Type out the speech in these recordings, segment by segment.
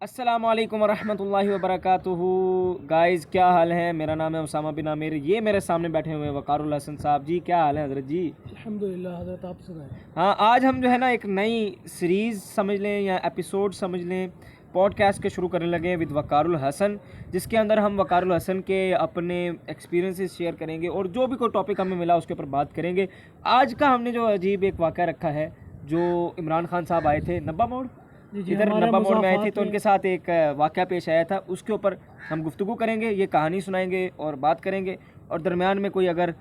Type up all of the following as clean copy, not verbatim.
अस्सलाम वालेकुम वरहमतुल्लाहि वबरकातुहू। गाइस, क्या हाल है? मेरा नाम है उसामा बिन आमिर। ये मेरे सामने बैठे हुए हैं वकारुल हसन साहब जी। क्या हाल है हजरत जी? अल्हम्दुलिल्लाह हज़रत, आप सुनाएं। हाँ, आज हम जो है ना एक नई सीरीज़ समझ लें या एपिसोड समझ लें, पॉडकास्ट के शुरू करने लगे हैं विद वकारुल हसन, जिसके अंदर हम वकारुल हसन के अपने एक्सपीरियंसेस शेयर करेंगे और जो भी कोई टॉपिक हमें मिला उसके ऊपर बात करेंगे। आज का हमने जो अजीब एक वाक़या रखा है, जो इमरान खान साहब आए थे नब्बा मोड़, जी इधर हमारे नब्बा मोड़ में आए थे, मुज़ाफ़ात तो में। उनके साथ एक वाक़या पेश आया था। उसके ऊपर हम गुफ्तगू करेंगे, ये कहानी सुनाएंगे और बात करेंगे, और दरमियान में कोई अगर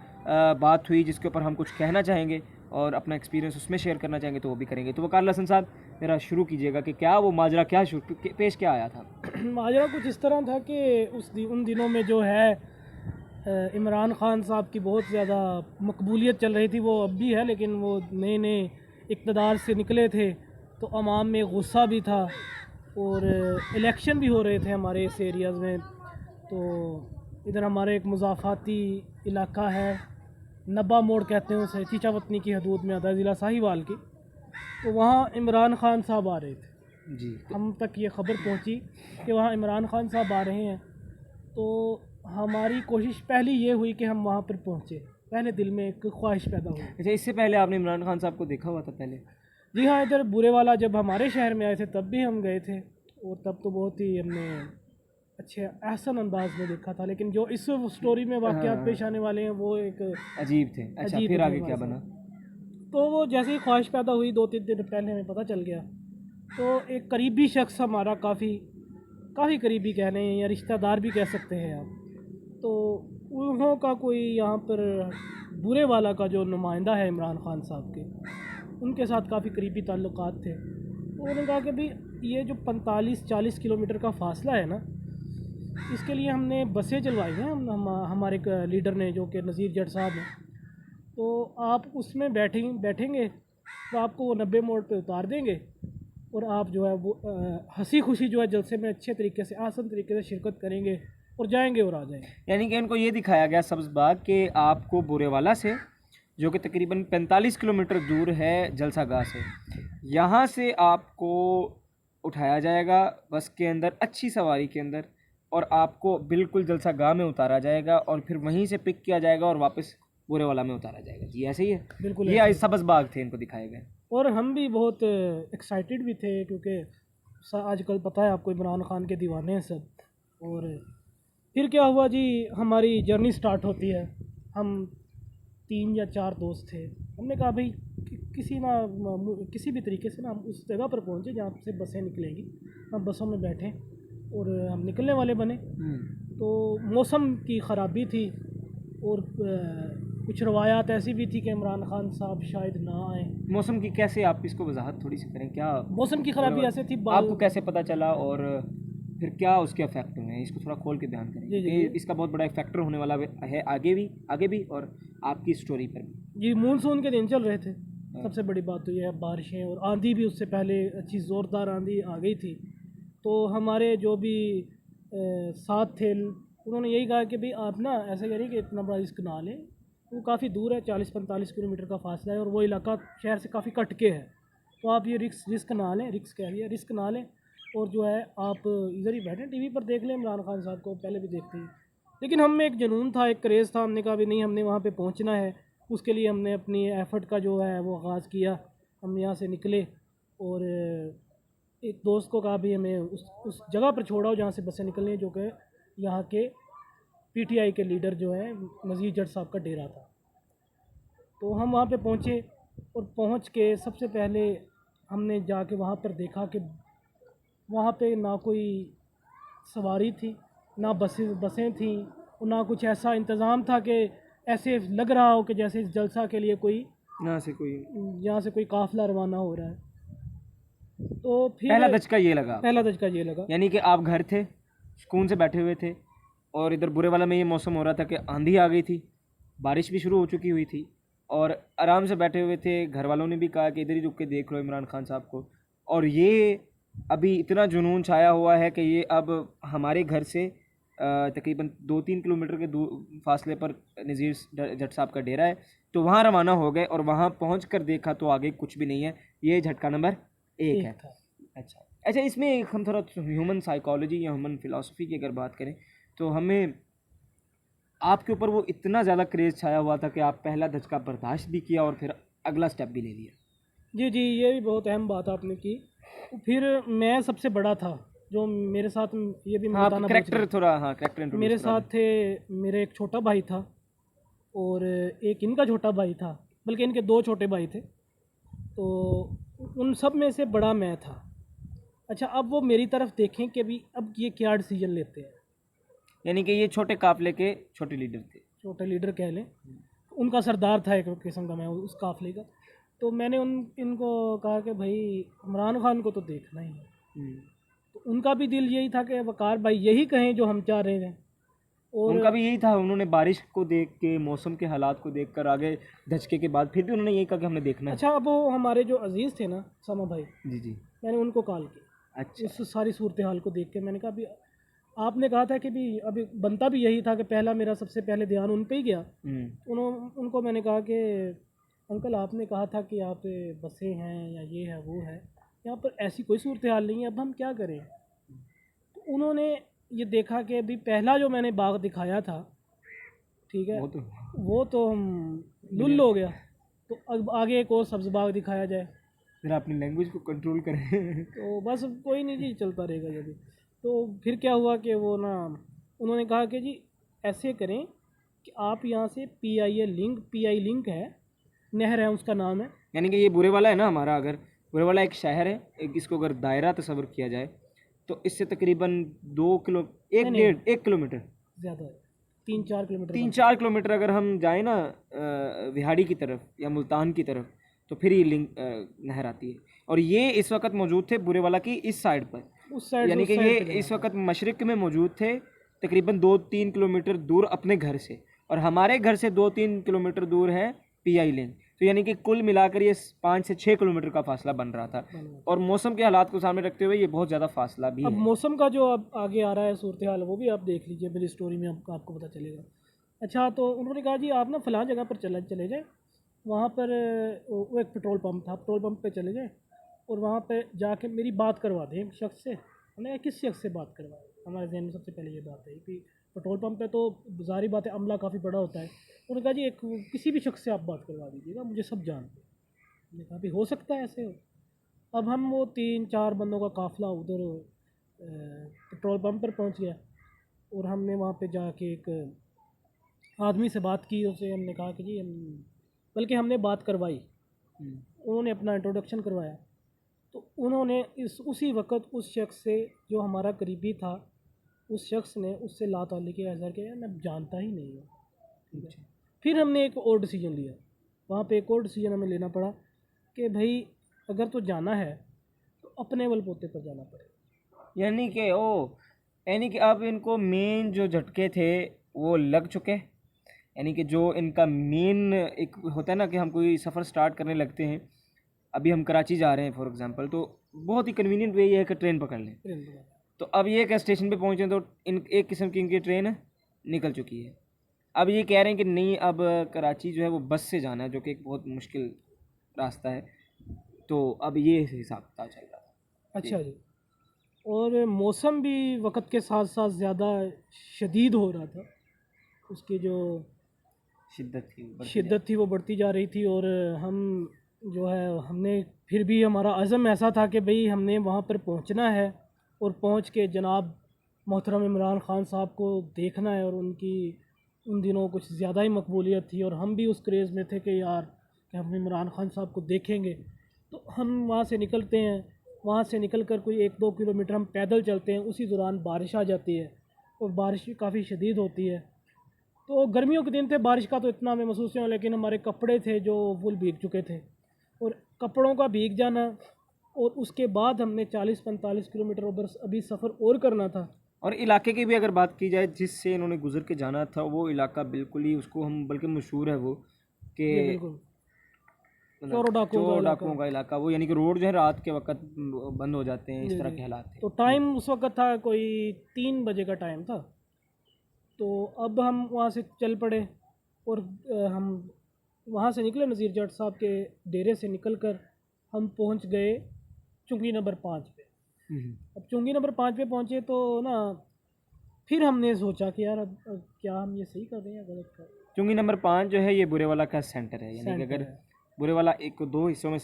बात हुई जिसके ऊपर हम कुछ कहना चाहेंगे और अपना एक्सपीरियंस उसमें शेयर करना चाहेंगे तो वो भी करेंगे। तो वकारुल हसन साहब, मेरा शुरू कीजिएगा कि क्या वो माजरा क्या पेश क्या आया था? माजरा कुछ इस तरह था कि उन दिनों में जो है इमरान खान साहब की बहुत ज़्यादा मकबूलियत चल रही थी। वो अब भी है, लेकिन वो नए नए इक़्तिदार से निकले थे तो अवाम में गुस्सा भी था और इलेक्शन भी हो रहे थे हमारे इस एरियाज़ में। तो इधर हमारे एक मुज़ाफ़ाती इलाका है, नब्बा मोड़ कहते हैं उसे, चीचा वतनी की हदूद में आता है, ज़िला साहिवाल की। तो वहाँ इमरान खान साहब आ रहे थे। जी। हम तक ये ख़बर पहुँची कि वहाँ इमरान खान साहब आ रहे हैं। तो हमारी कोशिश पहली ये हुई कि हम वहाँ पर पहुँचे। पहले दिल में एक ख्वाहिश पैदा हुई। अच्छा, इससे पहले आपने इमरान खान साहब को देखा हुआ था पहले? जी हाँ, इधर बुरे वाला जब हमारे शहर में आए थे तब भी हम गए थे, और तब तो बहुत ही हमने अच्छे एहसन अंदाज में देखा था। लेकिन जो इस स्टोरी में वाक़यात पेश आने वाले हैं वो एक अजीब थे। अच्छा, अजीब फिर थे आगे क्या हमारे बना? साथ। तो वो जैसे ही ख्वाहिश पैदा हुई 2-3 दिन पहले हमें पता चल गया। तो एक करीबी शख्स हमारा, काफ़ी करीबी कह लें या रिश्तेदार भी कह सकते हैं आप, तो उन्हों का कोई यहाँ पर बुरे वाला का जो नुमाइंदा है इमरान खान साहब के, उनके साथ काफ़ी करीबी ताल्लुकात थे। तो उन्होंने कहा कि भाई ये जो 45-40 किलोमीटर का फ़ासला है ना, इसके लिए हमने बसें चलवाई हैं। हमारे एक लीडर ने, जो कि नज़ीर जट साहब हैं, तो आप उसमें बैठेंगे तो आपको वो 90 मोड़ पे उतार देंगे और आप जो है वो हंसी खुशी जो है जलसे में अच्छे तरीके से, आसान तरीके से शिरकत करेंगे और जाएंगे और आ जाएंगे। यानी कि इनको ये दिखाया गया सब्ज़ बाग के आपको बुरेवाला से, जो कि तकरीबन 45 किलोमीटर दूर है जलसा गाह से, यहाँ से आपको उठाया जाएगा बस के अंदर, अच्छी सवारी के अंदर, और आपको बिल्कुल जलसा गाह में उतारा जाएगा और फिर वहीं से पिक किया जाएगा और वापस बुरेवाला में उतारा जाएगा। जी ऐसे ही है। बिल्कुल ये ऐसे ही। सब्ज़ बाग थे इनको दिखाए गए। और हम भी बहुत एक्साइटेड भी थे, क्योंकि आजकल पता है आपको इमरान खान के दीवाने हैं सब। और फिर क्या हुआ जी, हमारी जर्नी स्टार्ट होती है। हम 3 या 4 दोस्त थे। हमने कहा भाई किसी भी तरीके से ना हम उस जगह पर पहुँचे जहाँ से बसें निकलेंगी। हम बसों में बैठे और हम निकलने वाले बने। तो मौसम की ख़राबी थी और कुछ रवायात ऐसी भी थी कि इमरान खान साहब शायद ना आए। मौसम की कैसे, आप इसको वजाहत थोड़ी सी करें क्या? मौसम की ख़राबी ऐसे थी, आपको कैसे पता चला और फिर क्या उसके इफेक्ट हुए हैं? इसको थोड़ा खोल के बयान करें, जी जी क्योंकि इसका बहुत बड़ा फैक्टर होने वाला है आगे भी और आपकी स्टोरी पर भी। जी। मानसून के दिन चल रहे थे। सबसे बड़ी बात तो ये है, बारिशें और आंधी भी उससे पहले अच्छी ज़ोरदार आंधी आ गई थी। तो हमारे जो भी साथ थे, उन्होंने यही कहा कि भाई आप ना ऐसा करिए कि इतना बड़ा रिस्क ना लें। वो काफ़ी दूर है, 40-45 किलोमीटर का फासला है, और वो इलाका शहर से काफ़ी कट के है। तो आप ये रिस्क ना लें, रिस्क ना लें, और जो है आप इधर ही बैठें, टीवी पर देख लें इमरान खान साहब को, पहले भी देखते हैं। लेकिन हम में एक जुनून था, एक क्रेज़ था। हमने कहा भी नहीं, हमने वहाँ पे पहुँचना है। उसके लिए हमने अपनी एफ़र्ट का जो है वो आगाज़ किया। हम यहाँ से निकले और एक दोस्त को कहा भी हमें उस जगह पर छोड़ाओ जहाँ से बसें निकलनी है, जो कि यहाँ के पीटीआई के लीडर जो हैं नज़ीर जट साहब का डेरा था। तो हम वहाँ पे पहुँचे और पहुँच के सबसे पहले हमने जाके वहाँ पर देखा कि वहाँ पे ना कोई सवारी थी, ना बसें थीं, और ना कुछ ऐसा इंतज़ाम था कि ऐसे लग रहा हो कि जैसे इस जलसा के लिए यहाँ से कोई काफ़िला रवाना हो रहा है। तो फिर पहला दचका ये लगा, लगा। यानी कि आप घर थे, सुकून से बैठे हुए थे, और इधर बुरेवाला में ये मौसम हो रहा था कि आंधी आ गई थी, बारिश भी शुरू हो चुकी हुई थी, और आराम से बैठे हुए थे। घर वालों ने भी कहा कि इधर ही रुक के देख लो इमरान खान साहब को, और ये अभी इतना जुनून छाया हुआ है कि ये अब हमारे घर से तकरीबन 2-3 किलोमीटर के फासले पर नज़ीर जट साहब का डेरा है। तो वहाँ रवाना हो गए और वहाँ पहुँच कर देखा तो आगे कुछ भी नहीं है। ये झटका नंबर 1 है। अच्छा, अच्छा, इसमें एक हम थोड़ा ह्यूमन साइकोलॉजी या ह्यूमन फिलॉसफी की अगर बात करें तो हमें आपके ऊपर वो इतना ज़्यादा क्रेज़ छाया हुआ था कि आप पहला धचका बर्दाश्त भी किया और फिर अगला स्टेप भी ले लिया। जी जी, ये भी बहुत अहम बात आपने की। फिर मैं सबसे बड़ा था जो मेरे साथ, ये भी मैं हाँ, बताना भूल करेक्टर गया। थोड़ा, हाँ करेक्टर इंट्रोड्यूस मेरे करा साथ दें। थे, मेरे एक छोटा भाई था और एक इनका छोटा भाई था, बल्कि इनके दो छोटे भाई थे। तो उन सब में से बड़ा मैं था। अच्छा, अब वो मेरी तरफ देखें कि अभी अब ये क्या डिसीजन लेते हैं। यानी कि ये छोटे काफिले के छोटे लीडर थे। छोटे लीडर कह लें, उनका सरदार था एक किस्म का मैं उस काफिले का। तो मैंने इनको कहा कि भाई इमरान खान को तो देखना ही है। हम्म। तो उनका भी दिल यही था कि वकार भाई यही कहें जो हम चाह रहे हैं। और उनका भी यही था, उन्होंने बारिश को देख के, मौसम के हालात को देख कर, आगे धचके के बाद फिर भी उन्होंने यही कहा कि हमने देखना है। अच्छा, अब वो हमारे जो अजीज़ थे ना समा भाई, जी जी। मैंने उनको कॉल किया। अच्छा। उस सारी सूरत हाल को देख के मैंने कहा भी आपने कहा था कि भी अभी बनता भी यही था कि पहला मेरा सबसे पहले ध्यान उन पे ही गया। उनको मैंने कहा कि अंकल आपने कहा था कि यहाँ पे बसें हैं या ये है वो है, यहाँ पर ऐसी कोई सूरत हाल नहीं है, अब हम क्या करें। तो उन्होंने ये देखा कि अभी पहला जो मैंने बाग दिखाया था, ठीक है, वो तो वो तो हम लुल हो गया, तो अब आगे एक और सब्ज़ बाग दिखाया जाए। फिर अपनी लैंग्वेज को कंट्रोल करें। तो बस कोई नहीं जी, चलता रहेगा ये भी। तो फिर क्या हुआ कि वो ना, उन्होंने कहा कि जी ऐसे करें कि आप यहाँ से पीआई लिंक है, नहर है उसका नाम है। यानी कि ये बुरे वाला है ना हमारा, अगर बुरे वाला एक शहर है, एक इसको अगर दायरा तस्वर किया जाए तो इससे तकरीबन 2 किलो, एक नहीं डेढ़ नहीं, 1 किलोमीटर, ज़्यादा है, 3-4 किलोमीटर तीन का। चार किलोमीटर अगर हम जाए ना विहाड़ी की तरफ या मुल्तान की तरफ, तो फिर ये लिंक नहर आती है। और ये इस वक्त मौजूद थे बुरे वाला की इस साइड पर, उस साइड से यानी उस कि ये साइड पे जाना इस था। वक्त मशरिक में मौजूद थे, तकरीबन 2-3 किलोमीटर दूर अपने घर से, और हमारे घर से 2-3 किलोमीटर दूर है पीआई लेन। तो यानी कि कुल मिलाकर ये 5 से 6 किलोमीटर का फासला बन रहा था, बना था। और मौसम के हालात को सामने रखते हुए ये बहुत ज़्यादा फासला भी अब है। मौसम का जो अब आगे आ रहा है सूरत हाल, वो भी आप देख लीजिए मेरी स्टोरी में, आपको पता चलेगा। अच्छा, तो उन्होंने कहा जी आप ना फ़लाँ जगह पर चले जाए, वहाँ पर वो एक पेट्रोल पंप था, पेट्रोल पंप पे चले जाए और वहाँ पे जाके मेरी बात करवा दें एक शख्स से। हमने कहा किस शख्स से बात करवाए, हमारे जहन में सबसे पहले ये बात है कि पेट्रोल पंप पे तो ज़ाहिर बात है अमला काफ़ी बड़ा होता है। उन्होंने कहा जी एक किसी भी शख्स से आप बात करवा दीजिएगा, मुझे सब जानते हैं। मैंने कहा भी हो सकता है ऐसे हो। अब हम वो 3-4 बंदों का काफ़िला उधर पेट्रोल पंप पर पहुंच गया और हमने वहाँ पे जाके एक आदमी से बात की, उससे हमने कहा कि जी हम, बल्कि हमने बात करवाई, उन्होंने अपना इंट्रोडक्शन करवाया। तो उन्होंने इस उसी वक्त उस शख्स से जो हमारा करीबी था, उस शख्स ने उससे ला ताल्लुक़ के इज़हार किया, मैं जानता ही नहीं हूँ। ठीक है, फिर हमने एक और डिसीजन लिया, वहाँ पे एक और डिसीजन हमें लेना पड़ा कि भाई अगर तो जाना है तो अपने बलबूते पर जाना पड़ेगा। यानी कि यानी कि अब इनको मेन जो झटके थे वो लग चुके, यानी कि जो इनका मेन एक होता है ना कि हम कोई सफ़र स्टार्ट करने लगते हैं, अभी हम कराची जा रहे हैं फॉर एग्जांपल, तो बहुत ही कन्वीनियंट वे ये है कि ट्रेन पकड़ लें। ट्रेन पकड़ा। तो अब ये कि स्टेशन पे पहुँचे तो इन एक किस्म की इनकी ट्रेन निकल चुकी है। अब ये कह रहे हैं कि नहीं, अब कराची जो है वो बस से जाना है, जो कि एक बहुत मुश्किल रास्ता है। तो अब ये हिसाब किताब चल रहा था। अच्छा जी, और मौसम भी वक्त के साथ साथ ज़्यादा शदीद हो रहा था, उसकी जो शिद्दत थी वो बढ़ती जा शिद्दत थी वो बढ़ती जा रही थी। और हम जो है, हमने फिर भी हमारा अज़म ऐसा था कि भाई हमने वहाँ पर पहुँचना है और पहुँच के जनाब मोहतरम इमरान ख़ान साहब को देखना है। और उनकी उन दिनों कुछ ज़्यादा ही मकबूलियत थी और हम भी उस क्रेज़ में थे कि यार कि हम इमरान ख़ान साहब को देखेंगे। तो हम वहाँ से निकलते हैं, वहाँ से निकल कर कोई 1-2 किलोमीटर हम पैदल चलते हैं, उसी दौरान बारिश आ जाती है और बारिश भी काफ़ी शदीद होती है। तो गर्मियों के दिन थे, बारिश का तो इतना हमें महसूस नहीं हुआ, लेकिन हमारे कपड़े थे जो फुल भीग चुके थे। और कपड़ों का भीग जाना, और उसके बाद हमने 40-45 किलोमीटर ऊपर अभी सफ़र और करना था। और इलाके की भी अगर बात की जाए जिससे इन्होंने गुजर के जाना था, वो इलाका बिल्कुल ही, उसको हम बल्कि मशहूर है वो कि जी बिल्कुल, मतलब चोरों डाकुओं का चोर इलाका। डाकुओं का इलाका, वो यानी कि रोड जो है रात के वक्त बंद हो जाते हैं, इस जी तरह जी। के हालात थे। तो टाइम उस वक्त था कोई 3 बजे का टाइम था। तो अब हम वहाँ से चल पड़े और हम वहाँ से निकले, नज़ीर जट साहब के डेरे से निकल कर हम पहुँच गए चुंगी नंबर 5 पे। अब चुंगी नंबर 5 पे पहुँचे तो ना फिर हमने सोचा कि यार अब क्या हम ये सही कर रहे हैं या गलत कर रहे हैं। चुंगी नंबर 5 जो है ये बुरेवाला का सेंटर है, यानी कि सेंटर अगर है। बुरेवाला एक को दो हिस्सों में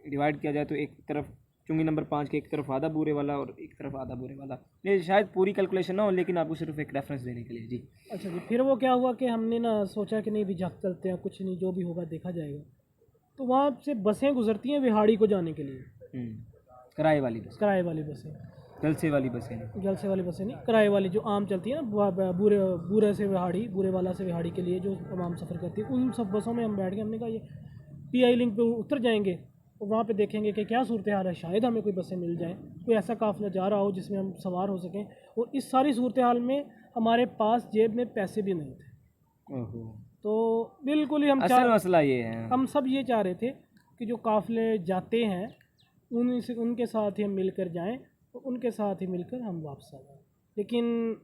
डिवाइड किया जाए तो एक तरफ चुंगी नंबर 5 के एक तरफ आधा बुरेवाला और एक तरफ आधा बुरेवाला। ये शायद पूरी कैलकुलेशन ना हो, लेकिन आपको सिर्फ एक रेफरेंस देने के लिए जी। अच्छा जी, फिर वो क्या हुआ कि हमने ना सोचा कि नहीं भी झाँक चलते हैं, कुछ नहीं जो भी होगा देखा जाएगा। तो वहाँ से बसें गुजरती हैं विहाड़ी को जाने के लिए, किराए वाली बस, किराए वाली बसें, जलसे वाली बसें नहीं। जलसे वाली बसें नहीं, किराए वाली जो आम चलती है ना बूरे बूरे से विहाड़ी, बूरे वाला से विहाड़ी के लिए जो तमाम सफ़र करती है, उन सब बसों में हम बैठ के हमने कहा ये पीआई लिंक पे उतर जाएंगे और वहाँ पे देखेंगे कि क्या सूरत हाल है, शायद हमें कोई बसें मिल जाएँ, कोई ऐसा काफ़िला जा रहा हो जिसमें हम सवार हो सकें। और इस सारी सूरत हाल में हमारे पास जेब में पैसे भी नहीं थे। ओहो, तो बिल्कुल ही असल मसला ये है। हम सब ये चाह रहे थे कि जो काफ़िले जाते हैं उनके साथ ही हम मिलकर जाएं और उनके साथ ही मिलकर हम वापस आ जाएं। लेकिन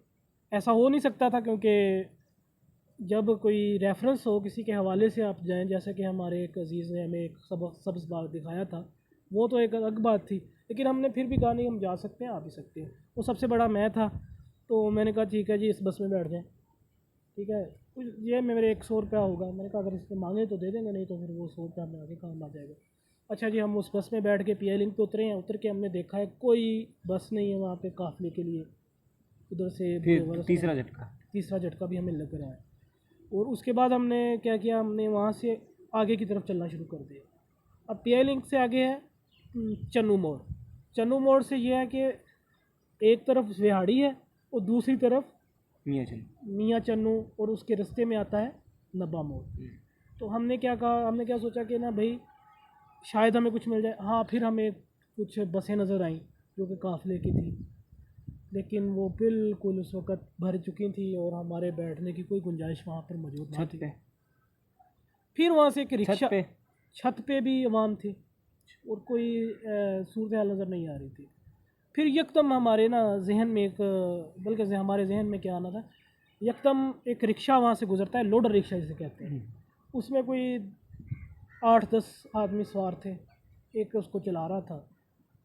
ऐसा हो नहीं सकता था, क्योंकि जब कोई रेफरेंस हो किसी के हवाले से आप जाएं, जैसे कि हमारे एक अजीज़ ने हमें एक सब्ज़ बाग दिखाया था, वो तो एक अलग बात थी, लेकिन हमने फिर भी कहा नहीं हम जा सकते हैं, आ भी सकते हैं। वो सबसे बड़ा मैं था, तो मैंने कहा ठीक है जी इस बस में बैठ जाएँ, ठीक है। कुछ ये मेरे 100 रुपया होगा, मैंने कहा अगर इससे मांगे तो दे देंगे, नहीं तो फिर वो 100 रुपया हमें आगे काम आ जाएगा। अच्छा जी, हम उस बस में बैठ के पीआई लिंक पे उतरे हैं। उतर के हमने देखा है कोई बस नहीं है वहाँ पे काफ़िले के लिए, उधर से फिर तीसरा झटका भी हमें लग रहा है। और उसके बाद हमने क्या किया, हमने वहाँ से आगे की तरफ चलना शुरू कर दिया। अब पीआई लिंक से आगे है चन्नू मोड़। चन्नू मोड़ से ये है कि एक तरफ विहाड़ी है और दूसरी तरफ मियाँ चन्नू, और उसके रास्ते में आता है नब्बा मोड़। तो हमने क्या कहा, हमने क्या सोचा कि ना भाई शायद हमें कुछ मिल जाए। हाँ, फिर हमें कुछ बसें नज़र आईं जो कि काफ़िले की थी, लेकिन वो बिल्कुल उस वक़्त भर चुकी थी और हमारे बैठने की कोई गुंजाइश वहाँ पर मौजूद नहीं थी। फिर वहाँ से एक रिक्शा, छत पे भी आवाम थी और कोई सूरत हाल नज़र नहीं आ रही थी। फिर यकदम हमारे ना जहन में एक, बल्कि हमारे जहन में क्या आना था, यकदम एक रिक्शा वहाँ से गुजरता है, लोडर रिक्शा जिसे कहते हैं। उसमें कोई 8-10 आदमी सवार थे, एक उसको चला रहा था।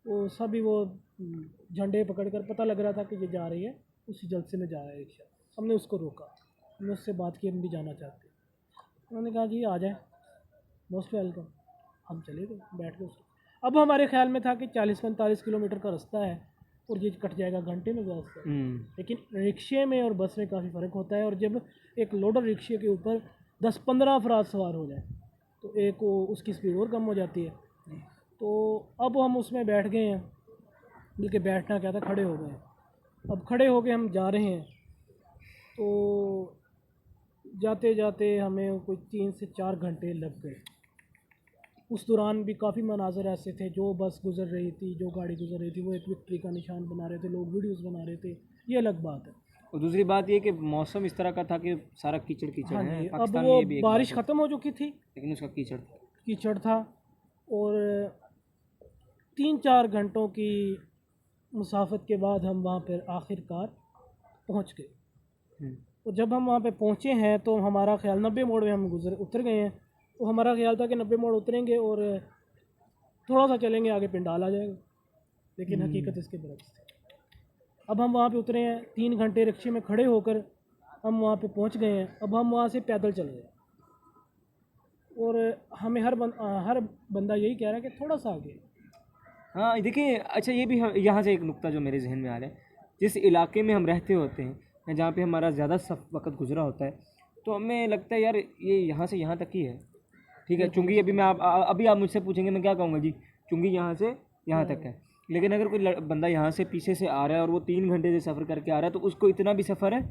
वो सभी वो झंडे पकड़कर, पता लग रहा था कि ये जा रही है, उसी जलसे में जा रहा है रिक्शा। हमने उसको रोका, हमने उससे बात की हम भी जाना चाहते हैं। उन्होंने कहा जी आ जाए, मोस्ट वेलकम। हम चले गए बैठ के उसको। अब हमारे ख्याल में था कि 40-45 किलोमीटर का रास्ता है और ये कट जाएगा घंटे में रास्ता, लेकिन रिक्शे में और बस में काफ़ी फ़र्क होता है। और जब एक लोडर रिक्शे के ऊपर 10-15 अफराद सवार हो जाए तो एक वो उसकी स्पीड और कम हो जाती है। तो अब हम उसमें बैठ गए हैं, बल्कि बैठना क्या था, खड़े हो गए। अब खड़े हो के हम जा रहे हैं, तो जाते जाते हमें कोई 3 से 4 घंटे लग गए। उस दौरान भी काफ़ी मनाज़र ऐसे थे, जो बस गुज़र रही थी, जो गाड़ी गुज़र रही थी, वो एक विक्ट्री का निशान बना रहे थे, लोग वीडियोस बना रहे थे, ये अलग बात है। और दूसरी बात ये कि मौसम इस तरह का था कि सारा कीचड़ कीचड़ हाँ है। जी, अब पाकिस्तान वो में ये भी एक बारिश बात है, ख़त्म हो चुकी थी, लेकिन उसका कीचड़ था। और 3-4 घंटों की मुसाफत के बाद हम वहाँ पर आखिरकार पहुँच गए। और जब हम वहाँ पे पहुँचे हैं तो हमारा ख्याल 90 मोड़ में हम उतर गए हैं। तो हमारा ख्याल था कि 90 मोड़ उतरेंगे और थोड़ा सा चलेंगे आगे पिंडाल आ जाएगा, लेकिन हकीकत इसके बरक्स थी। अब हम वहाँ पे उतरे हैं, 3 घंटे रिक्शे में खड़े होकर हम वहाँ पे पहुँच गए हैं। अब हम वहाँ से पैदल चल रहे हैं और हमें हर बंदा यही कह रहा है कि थोड़ा सा आगे। हाँ देखिए, अच्छा ये भी यहाँ से एक नुक्ता जो मेरे जहन में आ रहा है, जिस इलाके में हम रहते होते हैं या जहाँ पे हमारा ज़्यादा वक्त गुजरा होता है, तो हमें लगता है यार ये यहाँ से यहाँ तक ही है, ठीक है। चुंगी अभी मैं अभी आप मुझसे पूछेंगे मैं क्या कहूँगा जी, चुंगी यहाँ से यहाँ तक है। लेकिन अगर कोई बंदा यहाँ से पीछे से आ रहा है और वो 3 घंटे से सफ़र करके आ रहा है, तो उसको इतना भी सफ़र है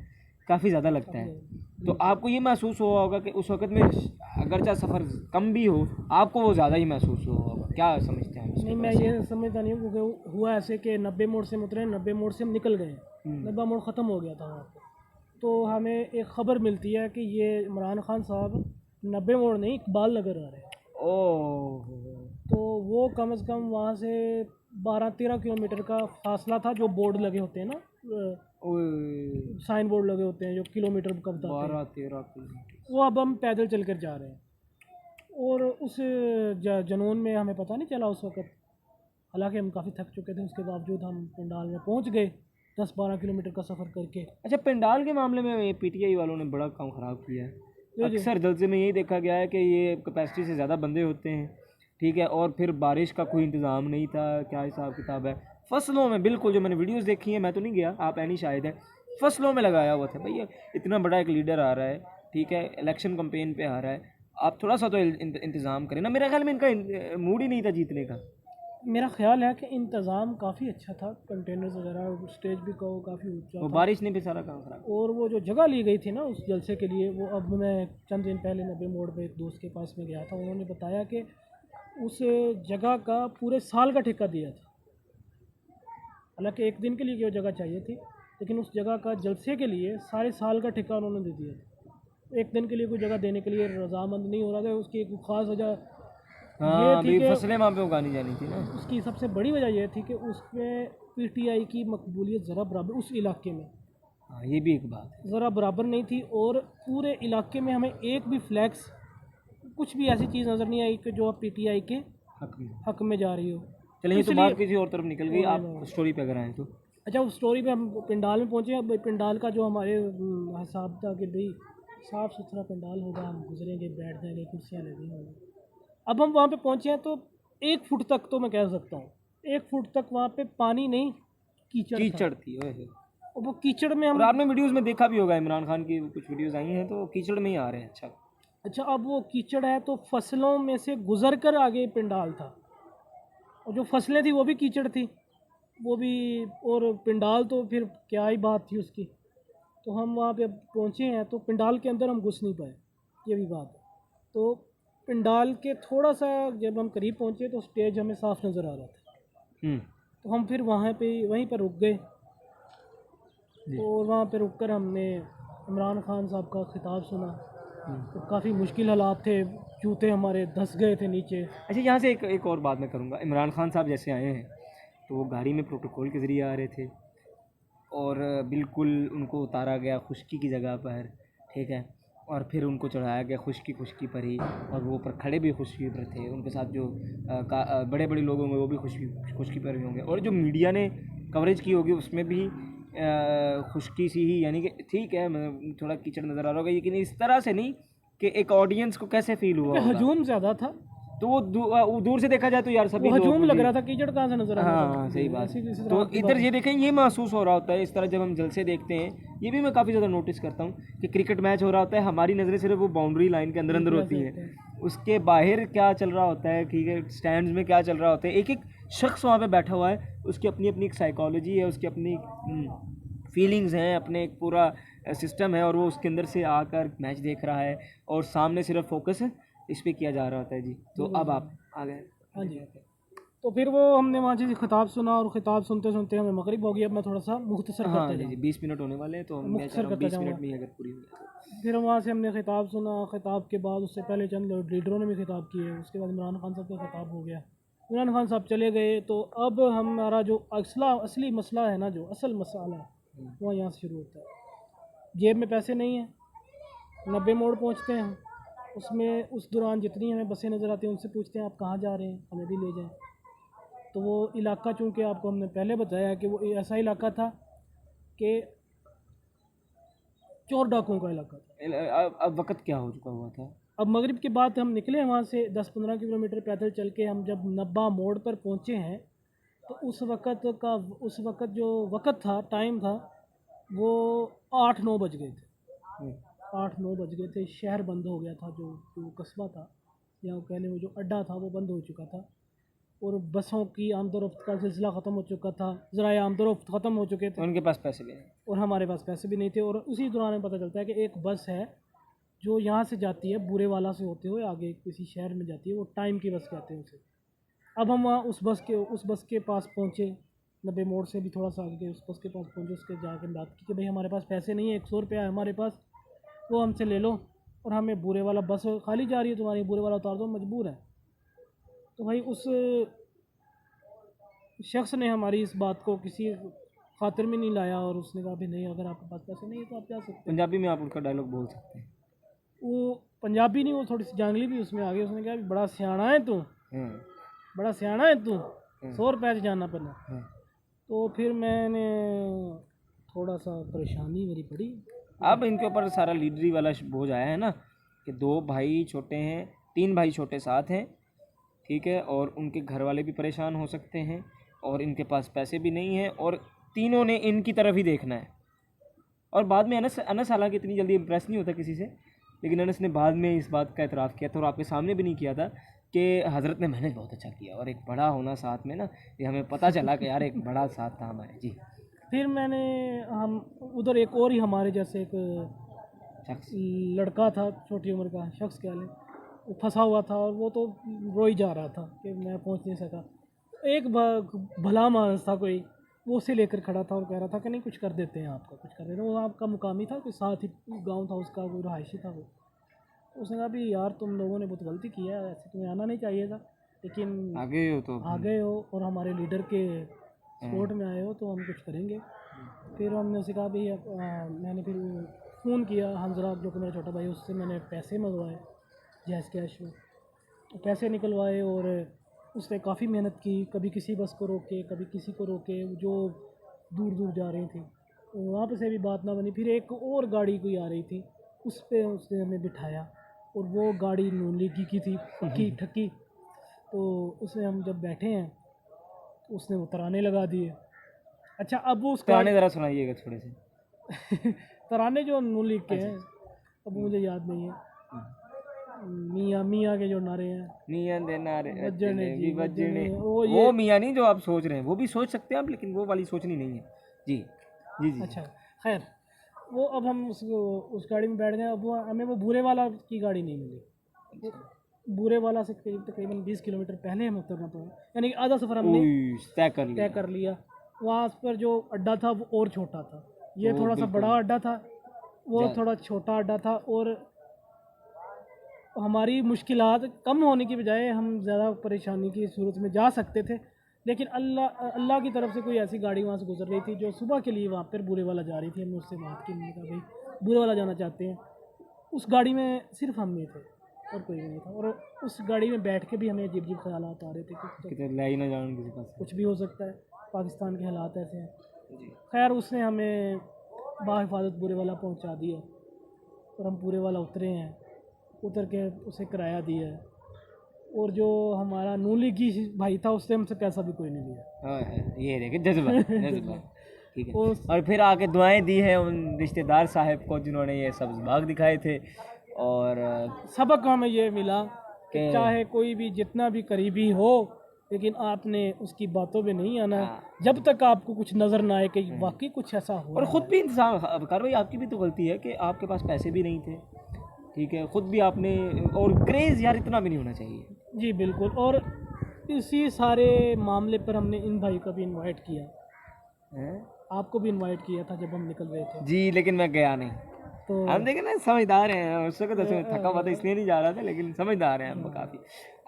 काफ़ी ज़्यादा लगता है। तो आपको ये महसूस हुआ होगा कि उस वक्त में अगरचा सफ़र कम भी हो, आपको वो ज़्यादा ही महसूस हुआ होगा। क्या समझते हैं? नहीं, मैं ये समझता नहीं हूँ, क्योंकि हुआ ऐसे कि 90 मोड़ से हम उतरे, 90 मोड़ से हम निकल गए, 90 मोड़ ख़त्म हो गया था वहाँ पर। तो हमें एक ख़बर मिलती है कि ये इमरान खान साहब 90 मोड़ नहीं, इकबाल नगर आ रहे हैं। ओह, तो वो कम से कम वहाँ से 12-13 किलोमीटर का फासला था। जो बोर्ड लगे होते हैं ना, साइन बोर्ड लगे होते हैं जो किलोमीटर का बताते हैं, 12-13 किलोमीटर, वो अब हम पैदल चल कर जा रहे हैं। और उस जुनून में हमें पता नहीं चला उस वक़्त हालांकि हम काफ़ी थक चुके थे, उसके बावजूद हम पंडाल में पहुंच गए 10-12 किलोमीटर का सफ़र करके। अच्छा, पंडाल के मामले में ये पीटीआई वालों ने बड़ा काम ख़राब किया है। अक्सर जलसे में यही देखा गया है कि ये कैपेसिटी से ज़्यादा बंदे होते हैं, ठीक है, और फिर बारिश का कोई इंतज़ाम नहीं था। क्या हिसाब किताब है फसलों में, बिल्कुल जो मैंने वीडियोस देखी हैं, मैं तो नहीं गया, आप ऐनी शायद है, फसलों में लगाया हुआ था भैया। इतना बड़ा एक लीडर आ रहा है, ठीक है, इलेक्शन कंपेन पे आ रहा है, आप थोड़ा सा तो इंतज़ाम करें ना। मेरे ख्याल में इनका मूड ही नहीं था जीतने का। मेरा ख्याल है कि इंतज़ाम काफ़ी अच्छा था, कंटेनर्स वगैरह, स्टेज भी काफ़ी ऊंचा वो था, बारिश ने भी सारा काम खराब। और वो जो जगह ली गई थी ना उस जलसे के लिए, वो अब मैं चंद दिन पहले नब्बे मोड़ पे एक दोस्त के पास में गया था, उन्होंने बताया कि उस जगह का पूरे साल का ठेका दिया था। हालांकि एक दिन के लिए वो जगह चाहिए थी, लेकिन उस जगह का जलसे के लिए सारे साल का ठेका उन्होंने दे दिया था। एक दिन के लिए कोई जगह देने के लिए रजामंद नहीं हो रहा था। उसकी एक ख़ास वजह ये हाँ, थी अभी कि फसलें वहाँ पे उगानी जानी थी ना। उसकी सबसे बड़ी वजह यह थी कि उसमें पीटीआई की मकबूलियत ज़रा बराबर उस इलाके में हाँ, ये भी एक बात है। ज़रा बराबर नहीं थी, और पूरे इलाके में हमें एक भी फ्लैक्स, कुछ भी ऐसी चीज़ नज़र नहीं आई कि जो पीटीआई के हक में। हक में जा रही हो। चलिए, ये तो इसलिए बात किसी और तरफ निकल गई, आप स्टोरी पे अगर आए तो। अच्छा, उस स्टोरी पे हम पंडाल में पहुँचे। अब पंडाल का जो हमारे हिसाब था कि भाई साफ़ सुथरा पंडाल होगा, हम गुजरेंगे, बैठ जाएंगे, कुर्सियाँ लगी होंगी। अब हम वहाँ पे पहुँचे हैं तो 1 फुट तक, तो मैं कह सकता हूँ 1 फुट तक वहाँ पे पानी नहीं, कीचड़ था। कीचड़ थी ओए होए। और वो कीचड़ में और हम, आपने वीडियोस में देखा भी होगा, इमरान खान की कुछ वीडियोस आई हैं तो कीचड़ में ही आ रहे हैं। अच्छा, अब वो कीचड़ है तो फसलों में से गुजर कर आगे पंडाल था, और जो फसलें थी वो भी कीचड़ थी, वो भी, और पंडाल तो फिर क्या ही बात थी उसकी। तो हम वहाँ पे पहुँचे हैं तो पंडाल के अंदर हम घुस नहीं पाए, ये भी बात है। तो पंडाल के थोड़ा सा जब हम करीब पहुँचे तो स्टेज हमें साफ नज़र आ रहा था, तो हम फिर वहाँ पे वहीं पर रुक गए, और वहाँ पे रुक कर हमने इमरान खान साहब का खिताब सुना। तो काफ़ी मुश्किल हालात थे, जूते हमारे धंस गए थे नीचे। अच्छा, यहाँ से एक और बात मैं करूँगा। इमरान खान साहब जैसे आए हैं तो वो गाड़ी में प्रोटोकॉल के ज़रिए आ रहे थे, और बिल्कुल उनको उतारा गया खुश्की की जगह पर, ठीक है, और फिर उनको चढ़ाया गया खुश्की पर ही, और वो ऊपर खड़े भी खुश्की पर थे। उनके साथ जो बड़े बड़े लोग होंगे वो भी खुश्की पर ही होंगे, और जो मीडिया ने कवरेज की होगी उसमें भी खुश्की सी ही, यानी कि ठीक है, थोड़ा कीचड़ नज़र आ रहा होगा, लेकिन इस तरह से नहीं कि एक ऑडियंस को कैसे फील हुआ होगा। हजूम ज़्यादा था, तो वो दूर से देखा जाए तो यार सभी वो लोग हजूम लग मुझे, रहा था, कीचड़ कहाँ से नज़र आ रहा था। हाँ सही बात। इसी तो तरह की इधर बात ये देखें, ये महसूस हो रहा होता है इस तरह जब हम जलसे देखते हैं, ये भी मैं काफ़ी ज़्यादा नोटिस करता हूँ कि क्रिकेट मैच हो रहा होता है, हमारी नज़रें सिर्फ वो बाउंड्री लाइन के अंदर अंदर होती हैं, उसके बाहर क्या चल रहा होता है, ठीक है, स्टैंड्स में क्या चल रहा होता है, एक एक शख्स वहाँ पे बैठा हुआ है, उसकी अपनी अपनी एक साइकोलॉजी है, उसकी अपनी फीलिंग्स हैं, अपने एक पूरा सिस्टम है, और वो उसके अंदर से आकर मैच देख रहा है, और सामने सिर्फ फोकस इस पर किया जा रहा होता है जी। तो अब आप आ गए। हाँ जी। तो फिर वो हमने वहाँ से खिताब सुना, और ख़िताब सुनते सुनते हमें मगरिब हो गई। अब मैं थोड़ा सा मुख्तसर हाँ करता जी, जाऊँ, 20 मिनट होने वाले हैं, तो मैं चाह रहा हूँ 20 मिनट में ही अगर पूरी हो जाए तो। फिर वहाँ से हमने खिताब सुना। खिताब के बाद उससे पहले चंद लीडरों ने भी खिताब किए, उसके बाद इमरान खान साहब का खिताब हो गया। इमरान खान साहब चले गए, तो अब हमारा जो असली मसला है ना, जो असल मसाला है वो यहाँ से शुरू होता है। जेब में पैसे नहीं हैं, 90 मोड़ पहुँचते हैं, उसमें उस दौरान जितनी हमें बसें नज़र आती हैं उनसे पूछते हैं आप कहाँ जा रहे हैं, हमें भी ले जाएं। तो वो इलाका, चूँकि आपको हमने पहले बताया कि वो ऐसा इलाका था कि चोर डाकुओं का इलाका था। अब वक्त क्या हो चुका हुआ था? अब मगरिब के बाद हम निकले वहाँ से 10-15 किलोमीटर पैदल चल के, हम जब नब्बा मोड़ पर पहुँचे हैं तो उस वक़्त जो वक़्त था, टाइम था, वो 8-9 बज गए थे। 8-9 बज गए थे। शहर बंद हो गया था, जो कस्बा था, या कह लें वो जो अड्डा था वो बंद हो चुका था, और बसों की आमदोरफ्त का सिलसिला ख़त्म हो चुका था, ज़राए आमदोरफ्त ख़त्म हो चुके थे, उनके पास पैसे भी नहीं, और हमारे पास पैसे भी नहीं थे। और उसी दौरान हमें पता चलता है कि एक बस है जो यहाँ से जाती है, बूरे वाला से होते हुए आगे किसी शहर में जाती है, वो टाइम की बस कहते हैं उसे। अब हम वहाँ उस बस के पास पहुँचे, 90 मोड़ से भी थोड़ा सा आगे उस बस के पास पहुँचे, उसके जाकर बात की कि भाई हमारे पास पैसे नहीं है, 100 रुपया है हमारे पास, वो हमसे ले लो, और हमें बूरे वाला, बस खाली जा रही है तुम्हारी, बूरे वाला उतार दो, मजबूर है। तो भाई उस शख्स ने हमारी इस बात को किसी खातिर में नहीं लाया, और उसने कहा भी नहीं, अगर आपके पास पैसे नहीं है तो आप जा सकते हैं। पंजाबी में आप उनका डायलॉग बोल सकते हैं। वो पंजाबी नहीं, वो थोड़ी सी जांगली भी उसमें आ गई। उसने कहा बड़ा सियाना है तू, बड़ा सियाना है तू, 100 रुपये से जाना पड़ा। तो फिर मैंने थोड़ा सा परेशानी मेरी पड़ी। अब इनके ऊपर सारा लीडरी वाला बोझ आया है ना, कि 2 भाई छोटे हैं, 3 भाई छोटे साथ हैं, ठीक है, और उनके घर वाले भी परेशान हो सकते हैं, और इनके पास पैसे भी नहीं हैं, और तीनों ने इनकी तरफ ही देखना है। और बाद में अनस हालांकि इतनी जल्दी इम्प्रेस नहीं होता किसी से, लेकिन अनस ने बाद में इस बात का एतराफ़ किया था, और आपके सामने भी नहीं किया था, कि हज़रत ने मैनेज बहुत अच्छा किया, और एक बड़ा होना साथ में ना, ये हमें पता चला कि यार एक बड़ा साथ था हमारे। जी। फिर हम उधर एक और ही हमारे जैसे एक शख्स लड़का था, छोटी उम्र का शख्स क्या ले, वो फंसा हुआ था, और वो तो रो ही जा रहा था कि मैं पहुंच नहीं सका। एक भला मानस था कोई, वो उसे लेकर खड़ा था और कह रहा था कि नहीं कुछ कर देते हैं, आपका कुछ कर देते हैं। वो आपका मुकामी था, कोई साथ ही गांव था उसका, वो रहायशी था। वो उसने कहा भी यार तुम लोगों ने बहुत गलती की है, ऐसे तुम्हें आना नहीं चाहिए था, लेकिन आ गए हो तो आ गए हो और हमारे लीडर के सपोर्ट में आए हो, तो हम कुछ करेंगे। फिर हमने उसे कहा भाई मैंने फिर फ़ोन किया हमजरा, जो कि मेरा छोटा भाई, उससे मैंने पैसे मंगवाए जैज़ कैश में, पैसे निकलवाए, और उसने काफ़ी मेहनत की, कभी किसी बस को रोके, कभी किसी को रोके, जो दूर दूर जा रही थी, वहाँ पे से भी बात ना बनी। फिर एक और गाड़ी कोई आ रही थी, उस पर उसने हमें बिठाया, और वो गाड़ी नून लीगी की थी, पक्की ठक्की। तो उसमें हम जब बैठे हैं तो उसने वो तराने लगा दिए। अच्छा, अब वो उसका तराने ज़रा सुनाइएगा थोड़े से। तराने जो नून लीग के हैं, अब मुझे याद नहीं है, मियाँ मियाँ के जो नारे हैं, मियाँ दे नारे बजने जी, भी बजने, वो वो मियाँ नहीं जो आप सोच रहे हैं, वो भी सोच सकते हैं आप, लेकिन वो वाली सोचनी नहीं है। जी जी जी। अच्छा खैर, वो अब हम उस गाड़ी में बैठ गए। अब हमें वो बूरे वाला की गाड़ी नहीं मिली। बूरे वाला से तकरीबन 20 किलोमीटर पहले हमें उतरना पड़ा, यानी कि आधा सफ़र हमने तय कर लिया। वहाँ पर जो अड्डा था वो और छोटा था, ये थोड़ा सा बड़ा अड्डा था, वो थोड़ा छोटा अड्डा था, और हमारी मुश्किलात कम होने की बजाय हम ज़्यादा परेशानी की सूरत में जा सकते थे। लेकिन अल्लाह की तरफ से कोई ऐसी गाड़ी वहाँ से गुजर रही थी जो सुबह के लिए वहाँ पर बूरे वाला जा रही थी। हमने उससे बात की, मैंने कहा भाई बूरे वाला जाना चाहते हैं। उस गाड़ी में सिर्फ हम ही थे और कोई नहीं था, और उस गाड़ी में बैठ के भी हमें अजीब अजीब ख्यालात आ रहे थे कि ले ही ना जाऊँ किसी पास, कुछ भी हो सकता है, पाकिस्तान के हालात ऐसे हैं। खैर उसने हमें बाहिफाजत बूरे वाला पहुँचा दिया, और हम बूरे वाला उतरे हैं, उतर के उसे किराया दिया है, और जो हमारा नूली की भाई था उससे हमसे पैसा भी कोई नहीं लिया। ये देखे जज्बा जज्बा। ठीक है। और फिर आके दुआएं दी है उन रिश्तेदार साहब को जिन्होंने ये सब्ज़ बाग दिखाए थे, और सबक हमें ये मिला कि चाहे कोई भी जितना भी करीबी हो, लेकिन आपने उसकी बातों में नहीं आना जब तक आपको कुछ नज़र ना आए कि वाकई कुछ ऐसा हो। और ख़ुद भी इंतज़ाम, अबकार भाई आपकी भी तो गलती है कि आपके पास पैसे भी नहीं थे, ठीक है, ख़ुद भी आपने, और क्रेज़ यार इतना भी नहीं होना चाहिए। जी बिल्कुल। और इसी सारे मामले पर हमने इन भाई को भी इनवाइट किया है, आपको भी इनवाइट किया था जब हम निकल रहे थे। जी, लेकिन मैं गया नहीं। तो हम देखें ना, समझदार हैं, उस वक्त थका हुआ था इसलिए नहीं जा रहा था, लेकिन समझदार हैं हम काफ़ी।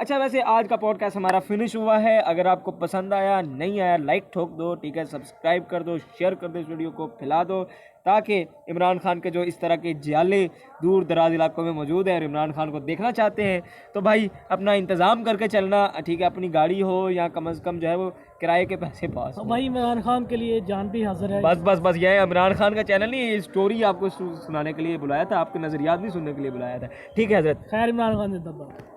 अच्छा, वैसे आज का पॉडकास्ट हमारा फिनिश हुआ है। अगर आपको पसंद आया, नहीं आया, लाइक ठोक दो, ठीक है, सब्सक्राइब कर दो, शेयर कर दो, इस वीडियो को फैला दो, ताकि इमरान खान के जो इस तरह के जाले दूर दराज इलाकों में मौजूद हैं और इमरान खान को देखना चाहते हैं, तो भाई अपना इंतज़ाम करके चलना, ठीक है, अपनी गाड़ी हो या कम अज़ कम जो है वो किराए के पैसे पास हो। भाई इमरान खान के लिए जान भी हाजिर है। बस ये इमरान खान का चैनल नहीं, ये स्टोरी आपको सुनाने के लिए बुलाया था, आपके नज़रियात भी सुनने के लिए बुलाया था। ठीक है हज़रत। खैर इमरान खान जिंदाबाद।